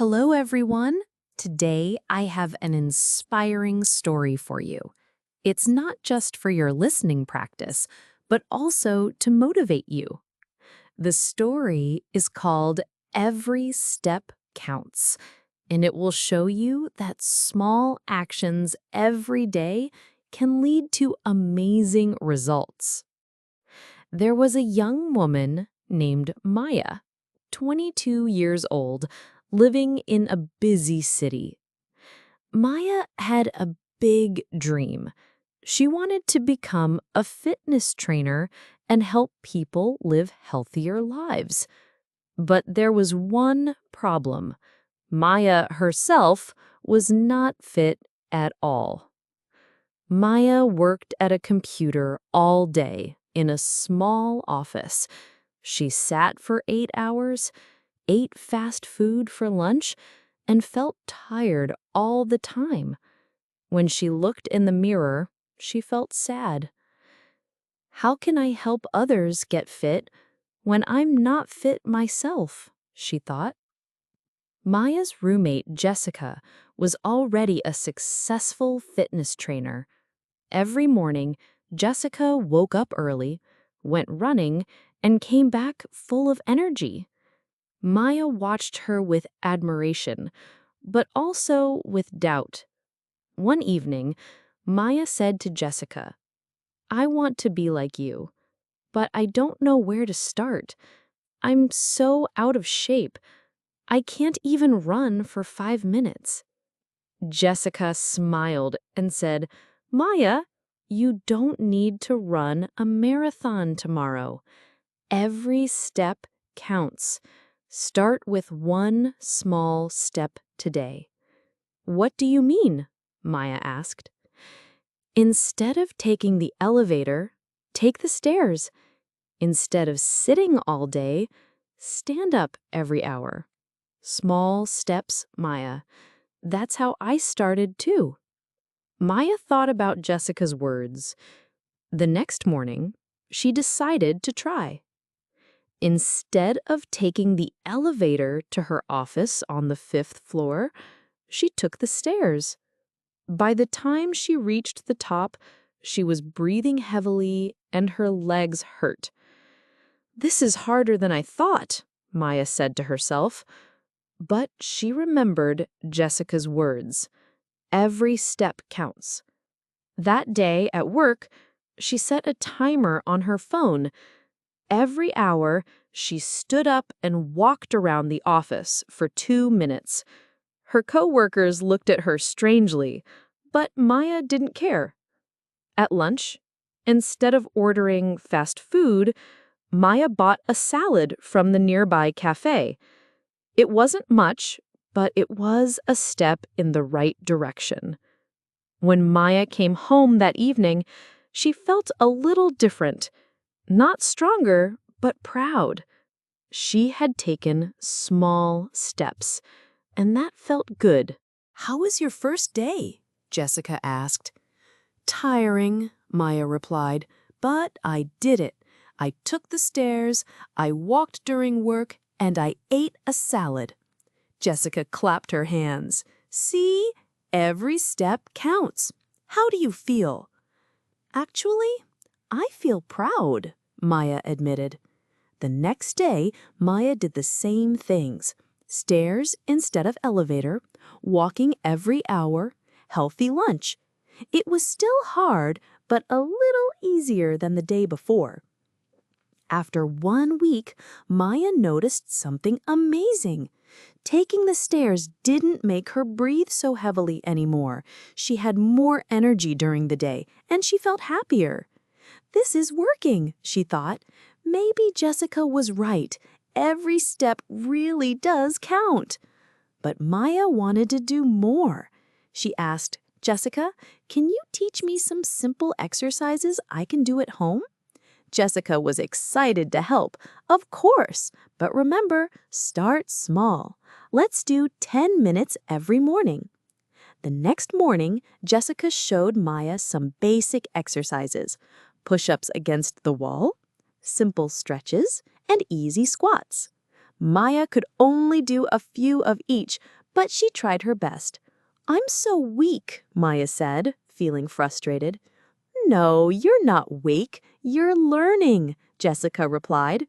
Hello, everyone. Today, I have an inspiring story for you. It's not just for your listening practice, but also to motivate you. The story is called Every Step Counts, and it will show you that small actions every day can lead to amazing results. There was a young woman named Maya, 22 years old, living in a busy city. Maya had a big dream. She wanted to become a fitness trainer and help people live healthier lives. But there was one problem. Maya herself was not fit at all. Maya worked at a computer all day in a small office. She sat for 8 hours, ate fast food for lunch, and felt tired all the time. When she looked in the mirror, she felt sad. How can I help others get fit when I'm not fit myself? She thought. Maya's roommate, Jessica, was already a successful fitness trainer. Every morning, Jessica woke up early, went running, and came back full of energy. Maya watched her with admiration, but also with doubt. One evening, Maya said to Jessica, "I want to be like you, but I don't know where to start. I'm so out of shape. I can't even run for 5 minutes." Jessica smiled and said, "Maya, you don't need to run a marathon tomorrow. Every step counts. Start with one small step today." "What do you mean?" Maya asked. "Instead of taking the elevator, take the stairs. Instead of sitting all day, stand up every hour. Small steps, Maya. That's how I started too." Maya thought about Jessica's words. The next morning, she decided to try. Instead of taking the elevator to her office on the 5th floor, she took the stairs. By the time she reached the top, she was breathing heavily and her legs hurt. "This is harder than I thought," Maya said to herself. But she remembered Jessica's words. Every step counts. That day at work, she set a timer on her phone. Every hour, she stood up and walked around the office for 2 minutes. Her coworkers looked at her strangely, but Maya didn't care. At lunch, instead of ordering fast food, Maya bought a salad from the nearby cafe. It wasn't much, but it was a step in the right direction. When Maya came home that evening, she felt a little different. Not stronger, but proud. She had taken small steps, and that felt good. "How was your first day?" Jessica asked. "Tiring," Maya replied, "but I did it. I took the stairs, I walked during work, and I ate a salad." Jessica clapped her hands. "See? Every step counts. How do you feel?" "Actually, I feel proud," Maya admitted. The next day, Maya did the same things. Stairs instead of elevator, walking every hour, healthy lunch. It was still hard, but a little easier than the day before. After 1 week, Maya noticed something amazing. Taking the stairs didn't make her breathe so heavily anymore. She had more energy during the day, and she felt happier. "This is working," she thought. "Maybe Jessica was right. Every step really does count." But Maya wanted to do more. She asked, "Jessica, can you teach me some simple exercises I can do at home?" Jessica was excited to help. "Of course, but remember, start small. Let's do 10 minutes every morning." The next morning, Jessica showed Maya some basic exercises: push-ups against the wall, simple stretches, and easy squats. Maya could only do a few of each, but she tried her best. "I'm so weak," Maya said, feeling frustrated. "No, you're not weak. You're learning," Jessica replied.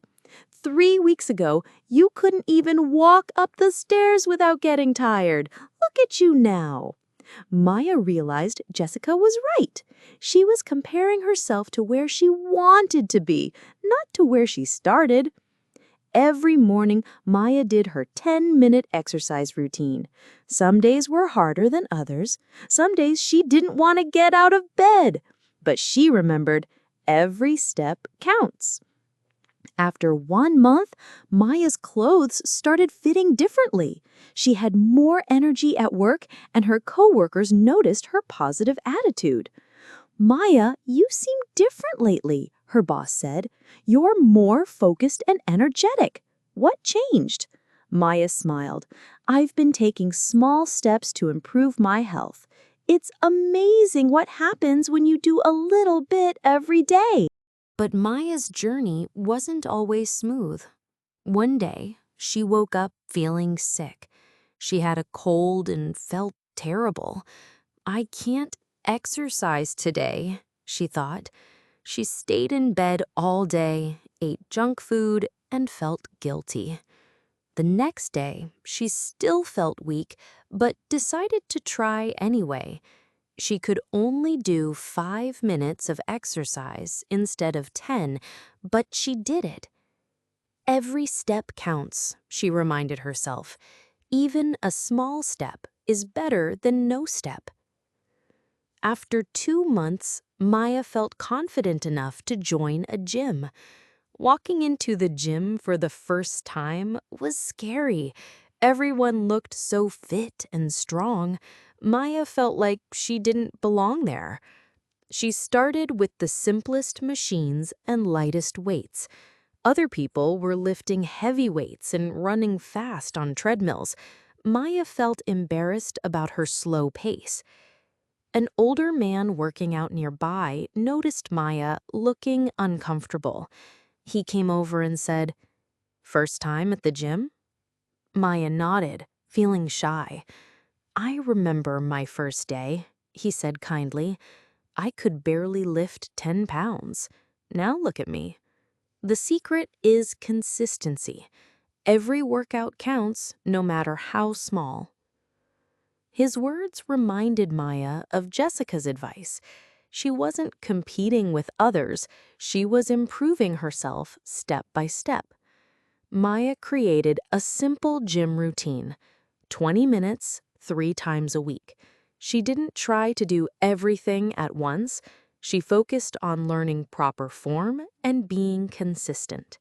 3 weeks ago, you couldn't even walk up the stairs without getting tired. Look at you now." Maya realized Jessica was right. She was comparing herself to where she wanted to be, not to where she started. Every morning, Maya did her 10-minute exercise routine. Some days were harder than others. Some days she didn't want to get out of bed. But she remembered every step counts. After 1 month, Maya's clothes started fitting differently. She had more energy at work, and her coworkers noticed her positive attitude. "Maya, you seem different lately," her boss said. "You're more focused and energetic. What changed?" Maya smiled. "I've been taking small steps to improve my health. It's amazing what happens when you do a little bit every day." But Maya's journey wasn't always smooth. One day, she woke up feeling sick. She had a cold and felt terrible. "I can't exercise today," she thought. She stayed in bed all day, ate junk food, and felt guilty. The next day, she still felt weak, but decided to try anyway. She could only do 5 minutes of exercise instead of 10, but she did it. Every step counts, she reminded herself. Even a small step is better than no step. After 2 months, Maya felt confident enough to join a gym. Walking into the gym for the first time was scary. Everyone looked so fit and strong. Maya felt like she didn't belong there. She started with the simplest machines and lightest weights. Other people were lifting heavy weights and running fast on treadmills. Maya felt embarrassed about her slow pace. An older man working out nearby noticed Maya looking uncomfortable. He came over and said, "First time at the gym?" Maya nodded, feeling shy. "I remember my first day," he said kindly. "I could barely lift 10 pounds. Now look at me." The secret is consistency. Every workout counts, no matter how small. His words reminded Maya of Jessica's advice. She wasn't competing with others, she was improving herself step by step. Maya created a simple gym routine, 20 minutes, 3 times a week. She didn't try to do everything at once. She focused on learning proper form and being consistent.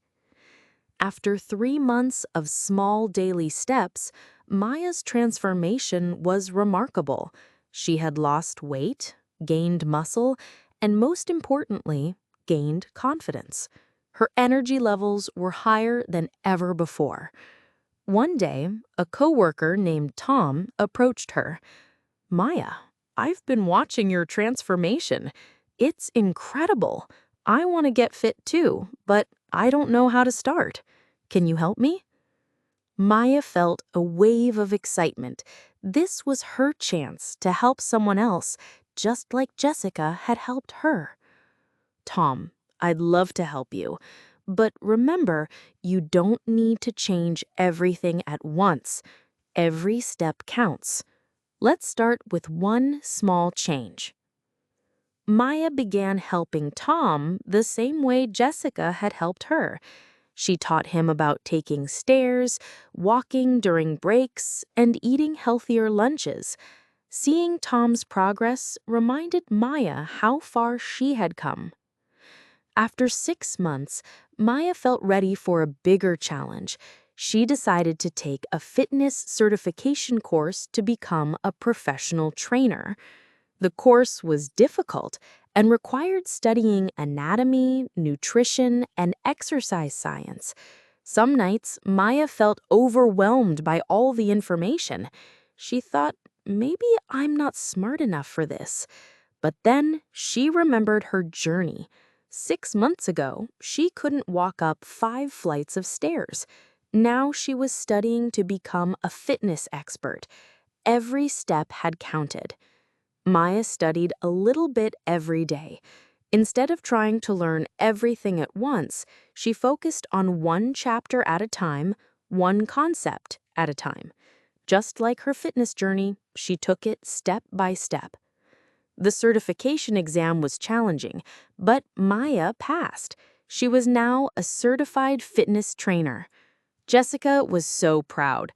After 3 months of small daily steps, Maya's transformation was remarkable. She had lost weight, gained muscle, and most importantly, gained confidence. Her energy levels were higher than ever before. One day, a coworker named Tom approached her. "Maya, I've been watching your transformation. It's incredible. I want to get fit too, but I don't know how to start. Can you help me?" Maya felt a wave of excitement. This was her chance to help someone else, just like Jessica had helped her. "Tom, I'd love to help you. But remember, you don't need to change everything at once. Every step counts. Let's start with one small change." Maya began helping Tom the same way Jessica had helped her. She taught him about taking stairs, walking during breaks, and eating healthier lunches. Seeing Tom's progress reminded Maya how far she had come. After 6 months, Maya felt ready for a bigger challenge. She decided to take a fitness certification course to become a professional trainer. The course was difficult and required studying anatomy, nutrition, and exercise science. Some nights, Maya felt overwhelmed by all the information. She thought, maybe I'm not smart enough for this. But then she remembered her journey. 6 months ago, she couldn't walk up 5 flights of stairs. Now she was studying to become a fitness expert. Every step had counted. Maya studied a little bit every day. Instead of trying to learn everything at once, she focused on one chapter at a time, one concept at a time. Just like her fitness journey, she took it step by step. The certification exam was challenging, but Maya passed. She was now a certified fitness trainer. Jessica was so proud.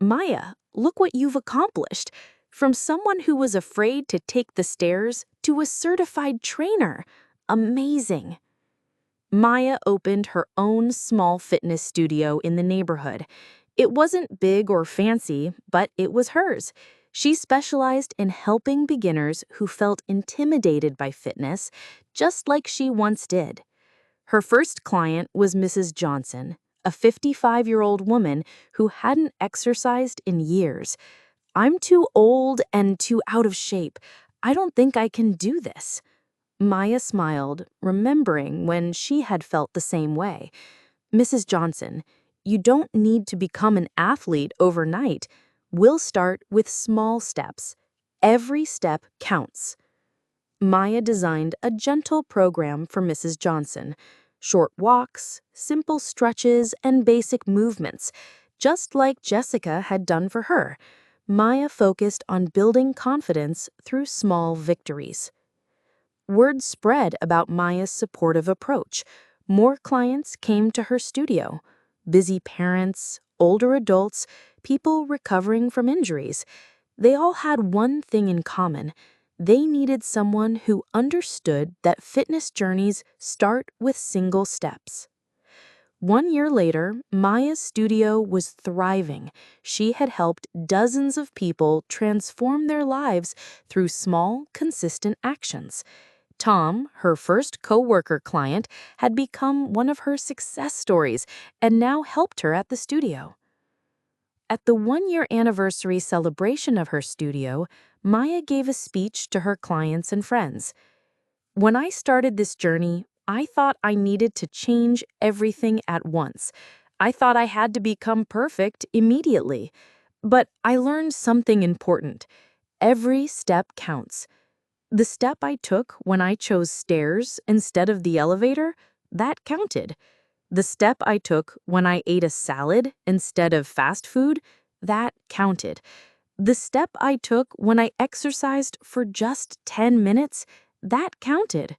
Maya, look what you've accomplished. From someone who was afraid to take the stairs to a certified trainer. Amazing. Maya opened her own small fitness studio in the neighborhood. It wasn't big or fancy, but it was hers. She specialized in helping beginners who felt intimidated by fitness, just like she once did. Her first client was Mrs. Johnson, a 55-year-old woman who hadn't exercised in years. "I'm too old and too out of shape. I don't think I can do this." Maya smiled, remembering when she had felt the same way. "Mrs. Johnson, you don't need to become an athlete overnight. We'll start with small steps. Every step counts." Maya designed a gentle program for Mrs. Johnson. Short walks, simple stretches, and basic movements, just like Jessica had done for her. Maya focused on building confidence through small victories. Word spread about Maya's supportive approach. More clients came to her studio. Busy parents, older adults, people recovering from injuries. They all had one thing in common. They needed someone who understood that fitness journeys start with single steps. 1 year later, Maya's studio was thriving. She had helped dozens of people transform their lives through small, consistent actions. Tom, her first co-worker client, had become one of her success stories and now helped her at the studio. At the 1-year anniversary celebration of her studio, Maya gave a speech to her clients and friends. "When I started this journey, I thought I needed to change everything at once. I thought I had to become perfect immediately. But I learned something important. Every step counts. The step I took when I chose stairs instead of the elevator, that counted. The step I took when I ate a salad instead of fast food, that counted. The step I took when I exercised for just 10 minutes, that counted.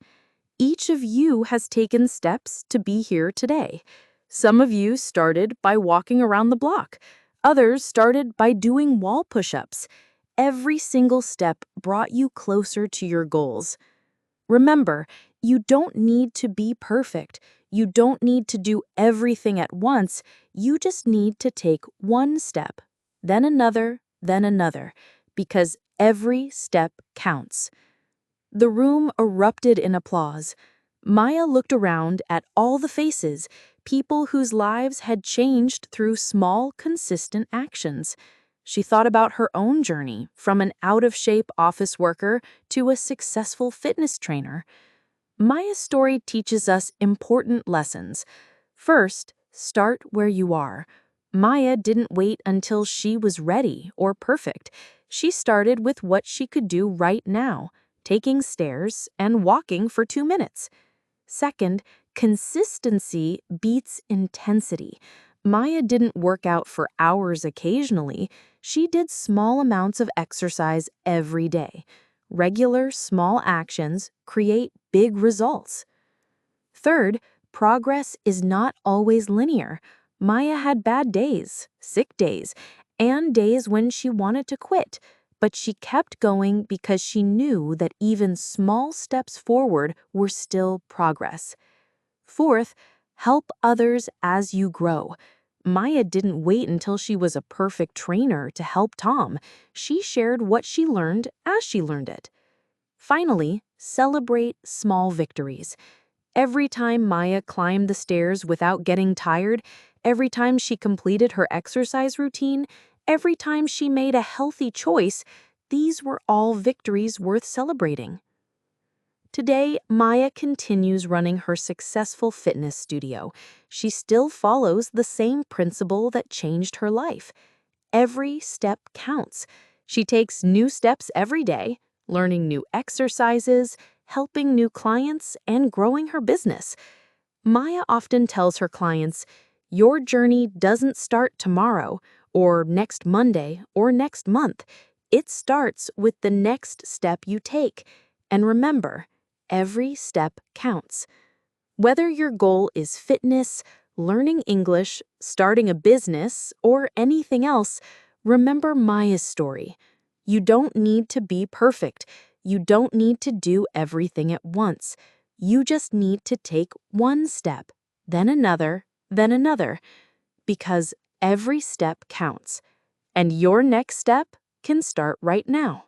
Each of you has taken steps to be here today. Some of you started by walking around the block. Others started by doing wall push-ups. Every single step brought you closer to your goals. Remember, you don't need to be perfect. You don't need to do everything at once. You just need to take one step, then another, because every step counts." The room erupted in applause. Maya looked around at all the faces, people whose lives had changed through small, consistent actions. She thought about her own journey, from an out-of-shape office worker to a successful fitness trainer. Maya's story teaches us important lessons. First, start where you are. Maya didn't wait until she was ready or perfect. She started with what she could do right now, taking stairs and walking for 2 minutes. Second, consistency beats intensity. Maya didn't work out for hours occasionally. She did small amounts of exercise every day. Regular, small actions create big results. Third, progress is not always linear. Maya had bad days, sick days, and days when she wanted to quit, but she kept going because she knew that even small steps forward were still progress. Fourth, help others as you grow. Maya didn't wait until she was a perfect trainer to help Tom. She shared what she learned as she learned it. Finally, celebrate small victories. Every time Maya climbed the stairs without getting tired, every time she completed her exercise routine, every time she made a healthy choice, these were all victories worth celebrating. Today, Maya continues running her successful fitness studio. She still follows the same principle that changed her life. Every step counts. She takes new steps every day, learning new exercises, helping new clients, and growing her business. Maya often tells her clients, "Your journey doesn't start tomorrow, or next Monday, or next month. It starts with the next step you take. And remember, every step counts." Whether your goal is fitness, learning English, starting a business, or anything else, remember Maya's story. You don't need to be perfect. You don't need to do everything at once. You just need to take one step, then another, because every step counts. And your next step can start right now.